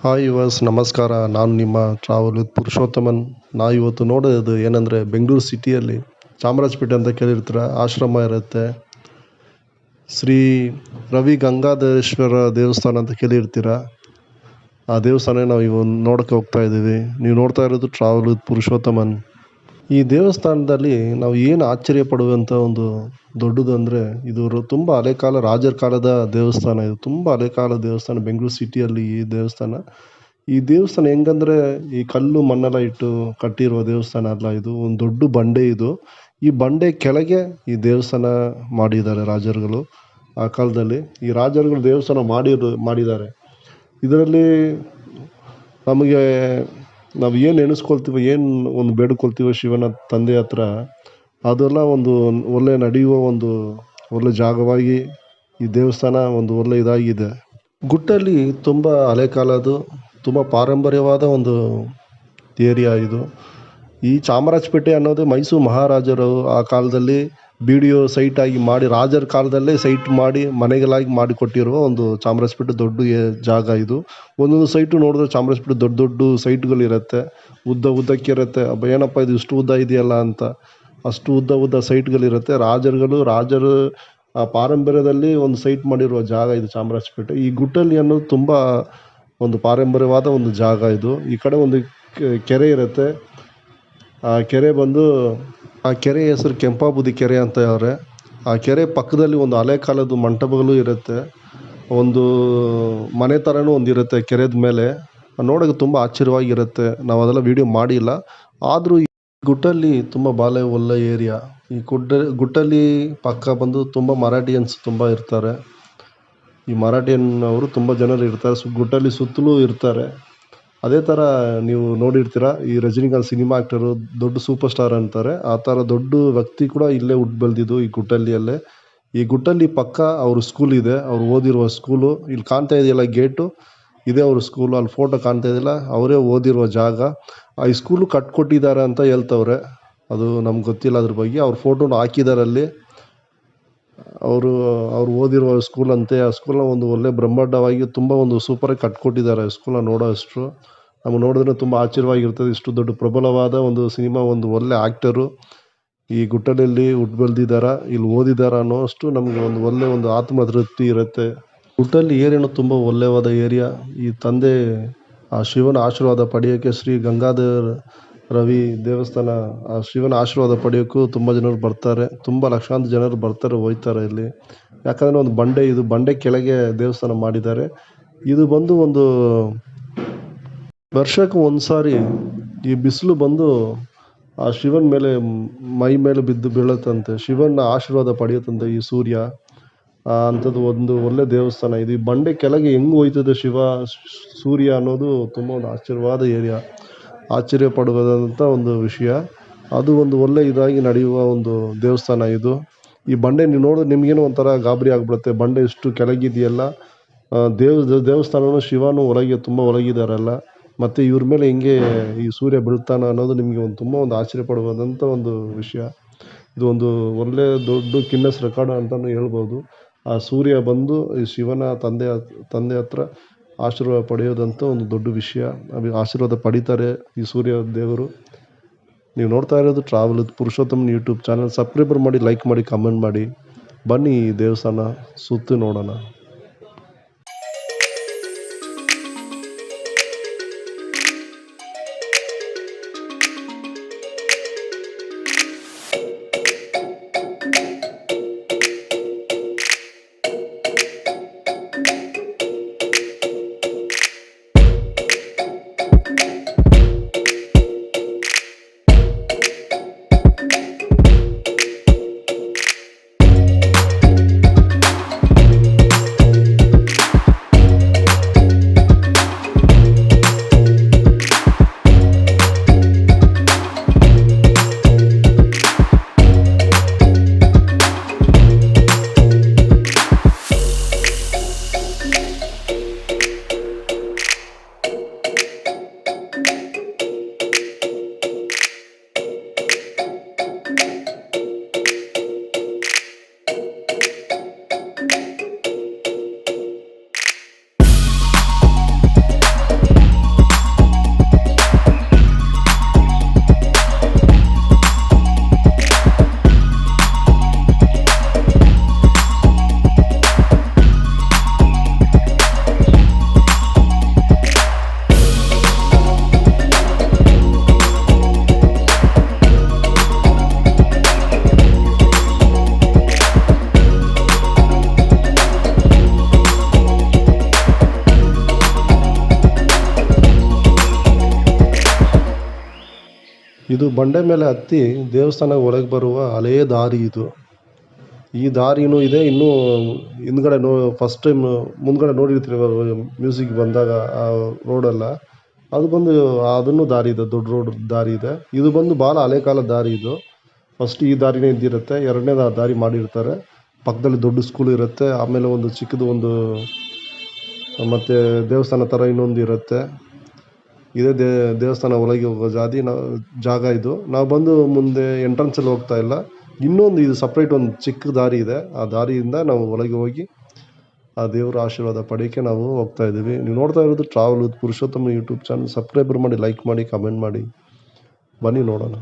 Hi yours, ನಮಸ್ಕಾರ. ನಾನು ನಿಮ್ಮ ಟ್ರಾವೆಲ್ ವಿತ್ ಪುರುಷೋತ್ತಮನ್. ನಾವು ಇವತ್ತು ನೋಡೋದು ಏನಂದರೆ, ಬೆಂಗಳೂರು ಸಿಟಿಯಲ್ಲಿ ಚಾಮರಾಜಪೇಟೆ ಅಂತ ಕೇಳಿರ್ತೀರ, ಆಶ್ರಮ ಇರುತ್ತೆ. ಶ್ರೀ ರವಿ ಗಂಗಾಧರೇಶ್ವರ ದೇವಸ್ಥಾನ ಅಂತ ಕೇಳಿರ್ತೀರ. ಆ ದೇವಸ್ಥಾನ ನಾವು ಇವತ್ತು ನೋಡೋಕ್ಕೆ ಹೋಗ್ತಾ ಇದ್ದೀವಿ. ನೀವು ನೋಡ್ತಾ ಇರೋದು ಟ್ರಾವೆಲ್ ವಿತ್ ಪುರುಷೋತ್ತಮನ್. ಈ ದೇವಸ್ಥಾನದಲ್ಲಿ ನಾವು ಏನು ಆಶ್ಚರ್ಯ ಪಡುವಂಥ ಒಂದು ದೊಡ್ಡದು ಅಂದರೆ, ಇದು ತುಂಬ ಹಳೆಕಾಲ ರಾಜರ ಕಾಲದ ದೇವಸ್ಥಾನ. ಇದು ತುಂಬ ಹಳೆಕಾಲ ದೇವಸ್ಥಾನ. ಬೆಂಗಳೂರು ಸಿಟಿಯಲ್ಲಿ ಈ ದೇವಸ್ಥಾನ ಹೆಂಗಂದರೆ, ಈ ಕಲ್ಲು ಮಣ್ಣೆಲ್ಲ ಇಟ್ಟು ಕಟ್ಟಿರುವ ದೇವಸ್ಥಾನ ಅಲ್ಲ. ಇದು ಒಂದು ದೊಡ್ಡ ಬಂಡೆ. ಈ ಬಂಡೆ ಕೆಳಗೆ ಈ ದೇವಸ್ಥಾನ ಮಾಡಿದ್ದಾರೆ ರಾಜರುಗಳು. ಆ ಕಾಲದಲ್ಲಿ ಈ ರಾಜರುಗಳು ದೇವಸ್ಥಾನ ಮಾಡಿದ್ದಾರೆ. ಇದರಲ್ಲಿ ನಮಗೆ ನಾವು ಏನು ಎಣಿಸ್ಕೊಳ್ತೀವೋ, ಏನು ಒಂದು ಬೇಡ್ಕೊಳ್ತೀವೋ ಶಿವನ ತಂದೆ ಹತ್ರ, ಅದೆಲ್ಲ ಒಂದು ಒಳ್ಳೆ ನಡೆಯುವ ಒಂದು ಒಳ್ಳೆ ಜಾಗವಾಗಿ ಈ ದೇವಸ್ಥಾನ ಒಂದು ಒಳ್ಳೆ ಇದಾಗಿದೆ. ಗುಟ್ಟಲ್ಲಿ ತುಂಬ ಹಳೆ ಕಾಲದ್ದು, ತುಂಬ ಪಾರಂಪರ್ಯವಾದ ಒಂದು ಏರಿಯಾ ಇದು. ಈ ಚಾಮರಾಜಪೇಟೆ ಅನ್ನೋದು ಮೈಸೂರು ಮಹಾರಾಜರು ಆ ಕಾಲದಲ್ಲಿ BDO ಸೈಟ್ ಆಗಿ ಮಾಡಿ, ರಾಜರ ಕಾಲದಲ್ಲೇ ಸೈಟ್ ಮಾಡಿ ಮನೆಗಳಾಗಿ ಮಾಡಿಕೊಟ್ಟಿರುವ ಒಂದು ಚಾಮರಾಜಪೇಟೆ ದೊಡ್ಡ ಜಾಗ ಇದು. ಒಂದೊಂದು ಸೈಟು ನೋಡಿದ್ರೆ ಚಾಮರಾಜಪೇಟೆ ದೊಡ್ಡ ದೊಡ್ಡ ಸೈಟ್ಗಳಿರುತ್ತೆ. ಉದ್ದಕ್ಕೆ ಇರುತ್ತೆ. ಏನಪ್ಪ ಇದು ಇಷ್ಟು ಉದ್ದ ಇದೆಯಲ್ಲ ಅಂತ. ಅಷ್ಟು ಉದ್ದ ಸೈಟ್ಗಳಿರುತ್ತೆ. ರಾಜರು ಆ ಪಾರಂಪರ್ಯದಲ್ಲಿ ಒಂದು ಸೈಟ್ ಮಾಡಿರುವ ಜಾಗ ಇದು ಚಾಮರಾಜಪೇಟೆ. ಈ ಗುಟ್ಟಲ್ಲಿ ಅನ್ನೋದು ತುಂಬ ಒಂದು ಪಾರಂಪರ್ಯವಾದ ಒಂದು ಜಾಗ ಇದು. ಈ ಕಡೆ ಒಂದು ಕೆರೆ ಇರುತ್ತೆ. ಆ ಕೆರೆ ಹೆಸರು ಕೆಂಪಾಬುದಿ ಕೆರೆ ಅಂತ ಹೇಳ್ರೆ. ಆ ಕೆರೆ ಪಕ್ಕದಲ್ಲಿ ಒಂದು ಹಳೆ ಕಾಲದ ಮಂಟಪಗಳು ಇರುತ್ತೆ. ಒಂದು ಮನೆ ಥರನೂ ಒಂದಿರುತ್ತೆ ಕೆರೆದ ಮೇಲೆ. ನೋಡೋಕೆ ತುಂಬ ಆಶ್ಚರ್ಯವಾಗಿರುತ್ತೆ. ನಾವು ಅದೆಲ್ಲ ವೀಡಿಯೋ ಮಾಡಿಲ್ಲ. ಆದರೂ ಈ ಗುಟ್ಟಲ್ಲಿ ತುಂಬ ಒಳ್ಳೆ ಏರಿಯಾ. ಈ ಗುಟ್ಟಲ್ಲಿ ಪಕ್ಕ ಬಂದು ತುಂಬ ಮರಾಠಿಯನ್ಸ್ ತುಂಬ ಇರ್ತಾರೆ. ಈ ಮರಾಠಿಯನ್ ಅವರು ತುಂಬ ಜನರು ಇರ್ತಾರೆ. ಗುಟ್ಟಲ್ಲಿ ಸುತ್ತಲೂ ಇರ್ತಾರೆ. ಅದೇ ಥರ ನೀವು ನೋಡಿರ್ತೀರ, ಈ ರಜನಿಕಾಂತ್ ಸಿನಿಮಾ ಆ್ಯಕ್ಟರು ದೊಡ್ಡ ಸೂಪರ್ ಸ್ಟಾರ್ ಅಂತಾರೆ. ಆ ಥರ ದೊಡ್ಡ ವ್ಯಕ್ತಿ ಕೂಡ ಇಲ್ಲೇ ಹುಟ್ಟು ಬೆಳೆದಿದ್ದು ಈ ಗುಟ್ಟಲ್ಲಿಯಲ್ಲೇ. ಈ ಗುಟ್ಟಲ್ಲಿ ಪಕ್ಕ ಅವ್ರ ಸ್ಕೂಲ್ ಇದೆ. ಅವ್ರು ಓದಿರುವ ಸ್ಕೂಲು ಇಲ್ಲಿ ಕಾಣ್ತಾ ಇದೆಯಲ್ಲ, ಗೇಟು ಇದೇ ಅವ್ರ ಸ್ಕೂಲು. ಅಲ್ಲಿ ಫೋಟೋ ಕಾಣ್ತಾ ಇದೆಯಲ್ಲ, ಅವರೇ ಓದಿರುವ ಜಾಗ. ಆ ಸ್ಕೂಲು ಕಟ್ಕೊಟ್ಟಿದ್ದಾರೆ ಅಂತ ಹೇಳ್ತವ್ರೆ. ಅದು ನಮ್ಗೆ ಗೊತ್ತಿಲ್ಲ ಅದ್ರ ಬಗ್ಗೆ. ಅವ್ರ ಫೋಟೋನ ಹಾಕಿದ್ದಾರೆ ಅಲ್ಲಿ. ಅವರು ಓದಿರುವ ಸ್ಕೂಲ್ ಅಂತೆ. ಆ ಸ್ಕೂಲ್ನ ಒಂದು ಒಳ್ಳೆ ಬ್ರಹ್ಮಾಂಡವಾಗಿ ತುಂಬ ಒಂದು ಸೂಪರಾಗಿ ಕಟ್ಕೊಟ್ಟಿದ್ದಾರೆ. ಸ್ಕೂಲ್ನ ನೋಡೋ ಅಷ್ಟು ನಮ್ಗೆ ನೋಡಿದ್ರೆ ತುಂಬ ಆಶ್ಚರ್ಯವಾಗಿರ್ತದೆ. ಇಷ್ಟು ದೊಡ್ಡ ಪ್ರಬಲವಾದ ಒಂದು ಸಿನಿಮಾ, ಒಂದು ಒಳ್ಳೆ ಆ್ಯಕ್ಟರು ಈ ಗುಟ್ಟಲಲ್ಲಿ ಹುಟ್ಟು ಬೆಳೆದಿದ್ದಾರ, ಇಲ್ಲಿ ಓದಿದಾರ ಅನ್ನೋ ಅಷ್ಟು ನಮಗೆ ಒಂದು ಒಳ್ಳೆ ಒಂದು ಆತ್ಮತೃಪ್ತಿ ಇರುತ್ತೆ. ಗುಟ್ಟಲ್ಲಿ ಏರಿಯಾನು ತುಂಬ ಒಳ್ಳೆಯವಾದ ಏರಿಯಾ. ಈ ತಂದೆ ಆ ಶಿವನ ಆಶೀರ್ವಾದ ಪಡೆಯೋಕ್ಕೆ, ಶ್ರೀ ಗಂಗಾಧರ ರವಿ ದೇವಸ್ಥಾನ, ಆ ಶಿವನ ಆಶೀರ್ವಾದ ಪಡೆಯೋಕ್ಕೂ ತುಂಬ ಜನರು ಬರ್ತಾರೆ. ತುಂಬ ಲಕ್ಷಾಂತರ ಜನರು ಬರ್ತಾರೆ, ಹೋಗ್ತಾರೆ ಇಲ್ಲಿ. ಯಾಕಂದರೆ ಒಂದು ಬಂಡೆ, ಇದು ಬಂಡೆ ಕೆಳಗೆ ದೇವಸ್ಥಾನ ಮಾಡಿದ್ದಾರೆ. ಇದು ಬಂದು ಒಂದು ವರ್ಷಕ್ಕೆ ಒಂದು ಸಾರಿ ಈ ಬಿಸಿಲು ಬಂದು ಆ ಶಿವನ ಮೇಲೆ ಮೈ ಮೇಲೆ ಬಿದ್ದು ಬೀಳುತ್ತಂತೆ. ಶಿವನ ಆಶೀರ್ವಾದ ಪಡೆಯುತ್ತಂತೆ ಈ ಸೂರ್ಯ. ಅಂಥದ್ದು ಒಂದು ಒಳ್ಳೆ ದೇವಸ್ಥಾನ ಇದು. ಈ ಬಂಡೆ ಕೆಳಗೆ ಹೆಂಗೆ ಹೋಯ್ತದೆ ಸೂರ್ಯ ಅನ್ನೋದು ತುಂಬ ಒಂದು ಆಶ್ಚರ್ಯವಾದ ಏರಿಯಾ, ಆಶ್ಚರ್ಯ ಪಡುವುದಂಥ ಒಂದು ವಿಷಯ. ಅದು ಒಂದು ಒಳ್ಳೆ ಇದಾಗಿ ನಡೆಯುವ ಒಂದು ದೇವಸ್ಥಾನ ಇದು. ಈ ಬಂಡೆ ನೀವು ನೋಡಿದ್ರೆ ನಿಮಗೇನೋ ಒಂಥರ ಗಾಬರಿ ಆಗಿಬಿಡುತ್ತೆ. ಬಂಡೆ ಇಷ್ಟು ಕೆಳಗಿದೆಯಲ್ಲ. ದೇವಸ್ಥಾನನೂ ಶಿವನೂ ಒಳಗೆ ತುಂಬ ಒಳಗಿದಾರಲ್ಲ. ಮತ್ತು ಇವ್ರ ಮೇಲೆ ಹೆಂಗೆ ಈ ಸೂರ್ಯ ಬೀಳ್ತಾನೆ ಅನ್ನೋದು ನಿಮಗೆ ತುಂಬ ಒಂದು ಆಶ್ಚರ್ಯ ಪಡುವಂಥ ಒಂದು ವಿಷಯ. ಇದು ಒಂದು ಒಳ್ಳೆ ದೊಡ್ಡ ಗಿನ್ನೆಸ್ ರೆಕಾರ್ಡ್ ಅಂತಲೂ ಹೇಳ್ಬೋದು. ಆ ಸೂರ್ಯ ಬಂದು ಈ ಶಿವನ ತಂದೆ ಹತ್ರ ಆಶೀರ್ವಾದ ಪಡೆಯೋದಂತ ಒಂದು ದೊಡ್ಡ ವಿಷಯ. ಆಶೀರ್ವಾದ ಪಡಿತಾರೆ ಈ ಸೂರ್ಯ ದೇವರು. ನೀವು ನೋಡ್ತಾ ಇರೋದು travel with Purushothaman YouTube channel. Subscriber ಮಾಡಿ, ಲೈಕ್ ಮಾಡಿ, ಕಮೆಂಟ್ ಮಾಡಿ. ಬನ್ನಿ ಈ ದೇವಸ್ಥಾನ ಸುತ್ತಿ ನೋಡೋಣ. ಇದು ಬಂಡೆ ಮೇಲೆ ಹತ್ತಿ ದೇವಸ್ಥಾನ ಒಳಗೆ ಬರುವ ಹಳೆಯ ದಾರಿ ಇದು. ಈ ದಾರಿನೂ ಇದೆ. ಇನ್ನೂ ಹಿಂದ್ಗಡೆ ಫಸ್ಟ್ ಟೈಮ್ ಮುಂದ್ಗಡೆ ನೋಡಿರ್ತೀರಿ ಮ್ಯೂಸಿಕ್ ಬಂದಾಗ ಆ ರೋಡೆಲ್ಲ, ಅದು ಬಂದು ಅದನ್ನು ದಾರಿ ಇದೆ, ದೊಡ್ಡ ರೋಡ್ ದಾರಿ ಇದೆ. ಇದು ಬಂದು ಭಾಳ ಹಳೆ ಕಾಲದ ದಾರಿ ಇದು. ಫಸ್ಟ್ ಈ ದಾರಿನೇ ಇದ್ದಿರುತ್ತೆ, ಎರಡನೇದು ಆ ದಾರಿ ಮಾಡಿರ್ತಾರೆ. ಪಕ್ಕದಲ್ಲಿ ದೊಡ್ಡ ಸ್ಕೂಲ್ ಇರುತ್ತೆ, ಆಮೇಲೆ ಒಂದು ಚಿಕ್ಕದು ಒಂದು ಮತ್ತು ದೇವಸ್ಥಾನ ಥರ ಇನ್ನೊಂದು ಇರುತ್ತೆ. ಇದೇ ದೇವಸ್ಥಾನ ಒಳಗೆ ಹೋಗೋ ಜಾಗ ಇದು. ನಾವು ಬಂದು ಮುಂದೆ ಎಂಟ್ರೆನ್ಸಲ್ಲಿ ಹೋಗ್ತಾ ಇಲ್ಲ, ಇನ್ನೊಂದು ಇದು ಸಪ್ರೇಟ್ ಒಂದು ಚಿಕ್ಕ ದಾರಿ ಇದೆ. ಆ ದಾರಿಯಿಂದ ನಾವು ಒಳಗೆ ಹೋಗಿ ಆ ದೇವರ ಆಶೀರ್ವಾದ ಪಡೆಯೋಕ್ಕೆ ನಾವು ಹೋಗ್ತಾ ಇದ್ದೀವಿ. ನೀವು ನೋಡ್ತಾ ಇರೋದು travel with Purushottama YouTube channel. Subscriber ಮಾಡಿ, ಲೈಕ್ ಮಾಡಿ, ಕಮೆಂಟ್ ಮಾಡಿ. ಬನ್ನಿ ನೋಡೋಣ.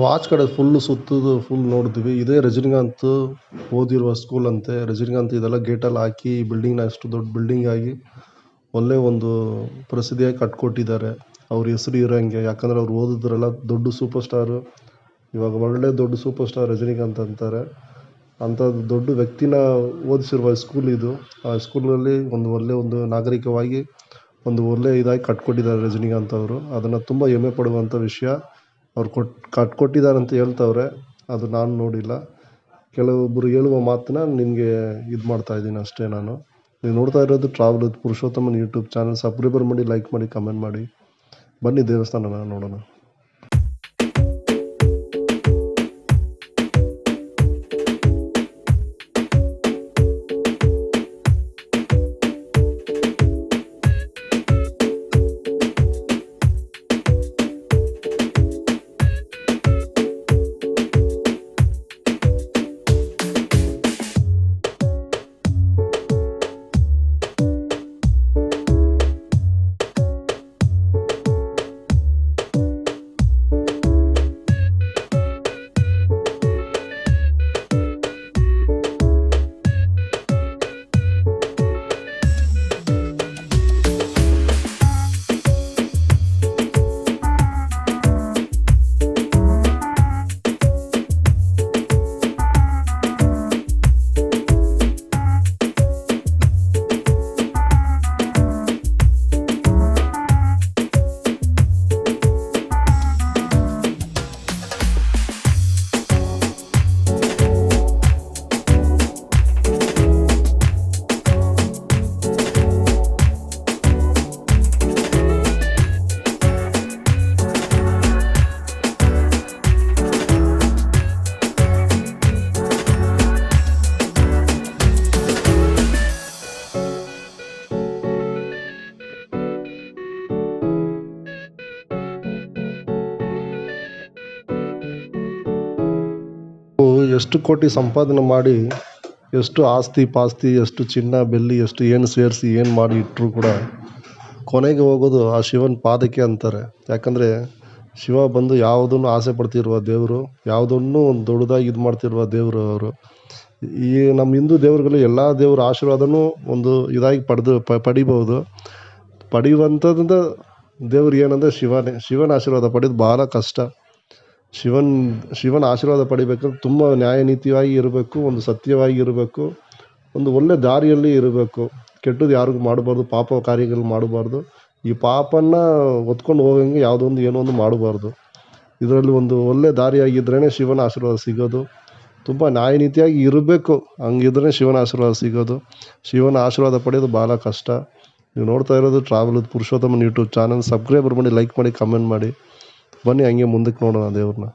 ವಾಚ್ ಕಡೆ ಫುಲ್ ನೋಡಿದ್ವಿ. ಇದೇ ರಜನಿಕಾಂತ್ ಓದಿರುವ ಸ್ಕೂಲ್ ಅಂತೆ. ರಜನಿಕಾಂತ್ ಇದೆಲ್ಲ ಗೇಟಲ್ಲಿ ಹಾಕಿ ಬಿಲ್ಡಿಂಗ್ನ ಅಷ್ಟು ದೊಡ್ಡ ಬಿಲ್ಡಿಂಗ್ ಆಗಿ ಒಳ್ಳೆ ಒಂದು ಪ್ರಸಿದ್ಧಿಯಾಗಿ ಕಟ್ಕೊಟ್ಟಿದ್ದಾರೆ. ಅವ್ರ ಹೆಸರು ಇರೋಂಗೆ, ಯಾಕಂದರೆ ಅವ್ರು ಓದಿದ್ರೆಲ್ಲ ದೊಡ್ಡ ಸೂಪರ್ ಸ್ಟಾರು. ಇವಾಗ ಒಳ್ಳೆ ದೊಡ್ಡ ಸೂಪರ್ ಸ್ಟಾರ್ ರಜನಿಕಾಂತ್ ಅಂತಾರೆ. ಅಂಥದ್ದು ದೊಡ್ಡ ವ್ಯಕ್ತಿನ ಓದಿಸಿರುವ ಸ್ಕೂಲ್ ಇದು. ಆ ಸ್ಕೂಲಲ್ಲಿ ಒಂದು ನಾಗರಿಕವಾಗಿ ಒಂದು ಒಳ್ಳೆ ಇದಾಗಿ ಕಟ್ಕೊಟ್ಟಿದ್ದಾರೆ ರಜನಿಕಾಂತ್ ಅವರು. ಅದನ್ನು ತುಂಬ ಹೆಮ್ಮೆ ಪಡುವಂಥ ವಿಷಯ. ಅವ್ರು ಕಟ್ಕೊಟ್ಟಿದ್ದಾರೆ ಅಂತ ಹೇಳ್ತವ್ರೆ, ಅದು ನಾನು ನೋಡಿಲ್ಲ. ಕೆಲವೊಬ್ಬರು ಹೇಳುವ ಮಾತನ್ನ ನಿಮಗೆ ಇದು ಮಾಡ್ತಾ ಇದ್ದೀನಿ ಅಷ್ಟೇ. ನೀವು ನೋಡ್ತಾ ಇರೋದು travel with Purushothaman YouTube channel. Subscriber ಮಾಡಿ, ಲೈಕ್ ಮಾಡಿ, ಕಮೆಂಟ್ ಮಾಡಿ. ಬನ್ನಿ ದೇವಸ್ಥಾನನ ನೋಡೋಣ. ಎಷ್ಟು ಕೋಟಿ ಸಂಪಾದನೆ ಮಾಡಿ, ಎಷ್ಟು ಆಸ್ತಿ ಪಾಸ್ತಿ, ಎಷ್ಟು ಚಿನ್ನ ಬೆಳ್ಳಿ, ಎಷ್ಟು ಏನು ಸೇರಿಸಿ ಏನು ಮಾಡಿ ಇಟ್ಟರು ಕೂಡ ಕೊನೆಗೆ ಹೋಗೋದು ಆ ಶಿವನ ಪಾದಕ್ಕೆ ಅಂತಾರೆ. ಯಾಕಂದರೆ ಶಿವ ಬಂದು ಯಾವುದನ್ನು ಆಸೆ ಪಡ್ತಿರುವ ದೇವರು, ಯಾವುದನ್ನು ಒಂದು ದೊಡ್ಡದಾಗಿ ಇದು ಮಾಡ್ತಿರುವ ದೇವರು ಅವರು. ಈ ನಮ್ಮ ಹಿಂದೂ ದೇವರುಗಳು ಎಲ್ಲ ದೇವರ ಆಶೀರ್ವಾದನೂ ಒಂದು ಇದಾಗಿ ಪಡಿಬೋದು. ಪಡೆಯುವಂಥದ್ದು ದೇವ್ರು ಏನಂದರೆ ಶಿವನೇ. ಶಿವನ ಆಶೀರ್ವಾದ ಪಡೆಯೋದು ಭಾಳ ಕಷ್ಟ. ಶಿವನ ಆಶೀರ್ವಾದ ಪಡಿಬೇಕಂದ್ರೆ ತುಂಬ ನ್ಯಾಯನೀತಿಯಾಗಿ ಇರಬೇಕು, ಒಂದು ಸತ್ಯವಾಗಿ ಇರಬೇಕು, ಒಂದು ಒಳ್ಳೆ ದಾರಿಯಲ್ಲಿ ಇರಬೇಕು. ಕೆಟ್ಟದ್ದು ಯಾರಿಗೂ ಮಾಡಬಾರ್ದು, ಪಾಪ ಕಾರ್ಯಗಳು ಮಾಡಬಾರ್ದು. ಈ ಪಾಪನ ಹೊತ್ಕೊಂಡು ಹೋಗಂಗೆ ಯಾವುದೋ ಒಂದು ಏನೋ ಒಂದು ಮಾಡಬಾರ್ದು. ಇದರಲ್ಲಿ ಒಂದು ಒಳ್ಳೆ ದಾರಿಯಾಗಿದ್ರೇ ಶಿವನ ಆಶೀರ್ವಾದ ಸಿಗೋದು. ತುಂಬ ನ್ಯಾಯನೀತಿಯಾಗಿ ಇರಬೇಕು, ಹಂಗಿದ್ರೆ ಶಿವನ ಆಶೀರ್ವಾದ ಸಿಗೋದು. ಶಿವನ ಆಶೀರ್ವಾದ ಪಡೆಯೋದು ಭಾಳ ಕಷ್ಟ. ನೀವು ನೋಡ್ತಾ ಇರೋದು travel with Purushothaman YouTube channel. Subscriber ಮಾಡಿ, ಲೈಕ್ ಮಾಡಿ, ಕಮೆಂಟ್ ಮಾಡಿ. ಬನ್ನಿ ಹಂಗೆ ಮುಂದಕ್ಕೆ ನೋಡೋಣ ದೇವ್ರನ್ನ.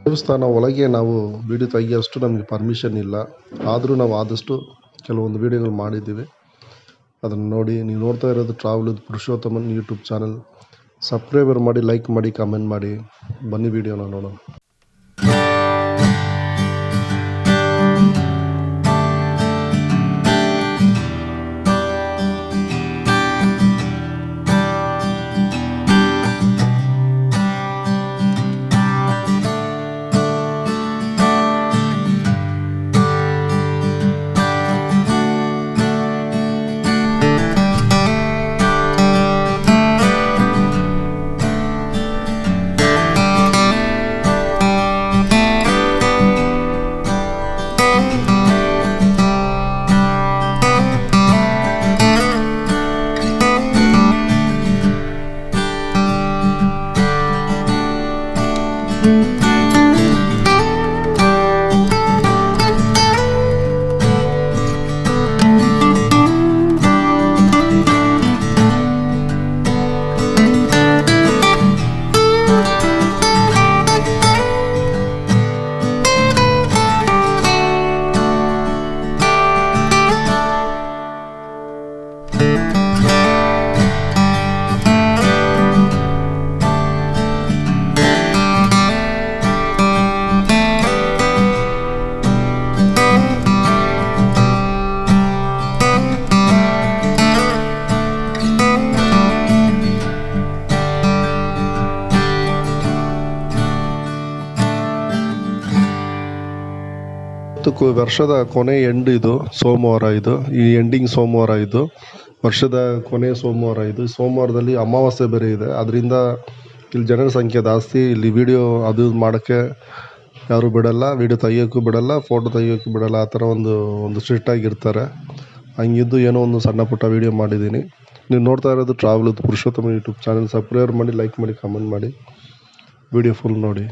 ದೇವಸ್ಥಾನ ಒಳಗೆ ನಾವು ವಿಡಿಯೋ ತೆಗಿಯೋಷ್ಟು ನಮಗೆ ಪರ್ಮಿಷನ್ ಇಲ್ಲ. ಆದರೂ ನಾವು ಆದಷ್ಟು ಕೆಲವೊಂದು ವಿಡಿಯೋಗಳು ಮಾಡಿದ್ದೀವಿ. ಅದನ್ನು ನೋಡಿ. ನೀವು ನೋಡ್ತಾ ಇರೋದು travel with Purushothaman YouTube channel. Subscriber ಮಾಡಿ, ಲೈಕ್ ಮಾಡಿ, ಕಮೆಂಟ್ ಮಾಡಿ. ಬನ್ನಿ ವಿಡಿಯೋನ ನೋಡೋಣ. ವರ್ಷದ ಕೊನೆ ಎಂಡ್ ಇದು ಸೋಮವಾರ. ಇದು ಈ ಎಂಡಿಂಗ್ ಸೋಮವಾರ ಇದು. ವರ್ಷದ ಕೊನೆಯ ಸೋಮವಾರ ಇದು. ಸೋಮವಾರದಲ್ಲಿ ಅಮಾವಾಸ್ಯೆ ಬೇರೆ ಇದೆ. ಅದರಿಂದ ಇಲ್ಲಿ ಜನರ ಸಂಖ್ಯೆ ಜಾಸ್ತಿ. ಇಲ್ಲಿ ವೀಡಿಯೋ ಅದು ಮಾಡೋಕ್ಕೆ ಯಾರೂ ಬಿಡಲ್ಲ, ವೀಡಿಯೋ ತೆಗಿಯೋಕ್ಕೂ ಬಿಡಲ್ಲ, ಫೋಟೋ ತೆಗಿಯೋಕ್ಕೂ ಬಿಡಲ್ಲ. ಆ ಥರ ಒಂದು ಸ್ಟ್ರಿಕ್ಟಾಗಿರ್ತಾರೆ. ಹಂಗಿದ್ದು ಏನೋ ಒಂದು ಸಣ್ಣ ಪುಟ್ಟ ವೀಡಿಯೋ ಮಾಡಿದ್ದೀನಿ. ನೀವು ನೋಡ್ತಾ ಇರೋದು travel with Purushottama YouTube channel. Subscribe ಮಾಡಿ, ಲೈಕ್ ಮಾಡಿ, ಕಮೆಂಟ್ ಮಾಡಿ, ವೀಡಿಯೋ ಫುಲ್ ನೋಡಿ.